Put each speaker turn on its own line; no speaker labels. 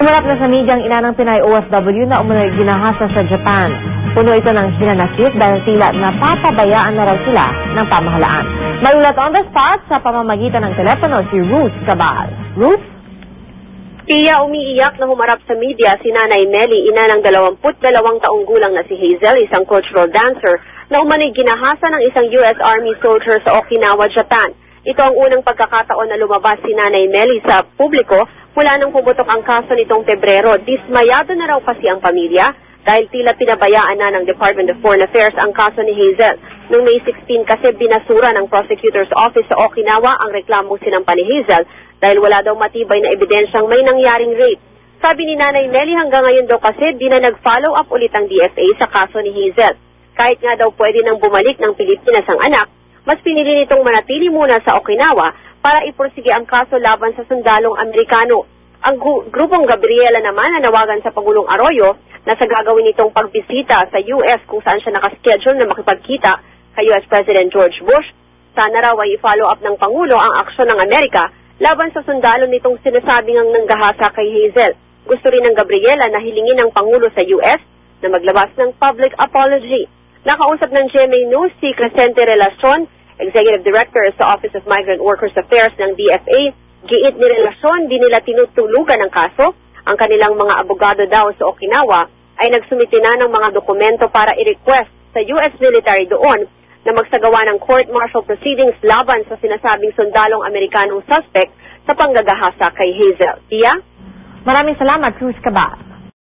Umarap na sa media ang ina ng Pinay OFW na umunoy ginahasa sa Japan. Puno ito ng hinanakit dahil tila napapabayaan na raw sila ng pamahalaan. Malulat on the spot sa pamamagitan ng telepono si Ruth Cabal. Ruth?
Tiya umiiyak na humarap sa media si Nanay Nelly, ina ng 22 taong gulang na si Hazel, isang cultural dancer, na umano'y ginahasa ng isang US Army soldier sa Okinawa, Japan. Ito ang unang pagkakataon na lumabas si Nanay Nelly sa publiko mula nang pumutok ang kaso nitong Pebrero. Dismayado na raw kasi ang pamilya dahil tila pinabayaan na ng Department of Foreign Affairs ang kaso ni Hazel. Noong May 16 kasi binasura ng Prosecutor's Office sa Okinawa ang reklamong sinampa ni Hazel dahil wala daw matibay na ebidensyang may nangyaring rape. Sabi ni Nanay Nelly hanggang ngayon daw kasi di na nag-follow up ulit ang DFA sa kaso ni Hazel. Kahit nga daw pwede nang bumalik ng Pilipinas ang anak, mas pinili nitong manatili muna sa Okinawa para ipursige ang kaso laban sa sundalong Amerikano. Ang grupong Gabriela naman nanawagan sa Pangulong Arroyo na sa gagawin nitong pagbisita sa US kung saan siya nakaschedule na makipagkita kay US President George Bush. Sana raw ay i-follow up ng Pangulo ang aksyon ng Amerika laban sa sundalo nitong sinasabing ang nanggahasa kay Hazel. Gusto rin ng Gabriela na hilingin ng Pangulo sa US na maglabas ng public apology. Nakausap ng GMA News si Crescente Relacion, Executive Director sa Office of Migrant Workers Affairs ng DFA. Giit ni Relacion, di nila tinutulugan ang kaso. Ang kanilang mga abogado daw sa Okinawa ay nagsumiti na ng mga dokumento para i-request sa US military doon na magsagawa ng court-martial proceedings laban sa sinasabing sundalong Amerikanong suspect sa panggagahasa kay Hazel. Tia?
Maraming salamat, Ruth Cabal.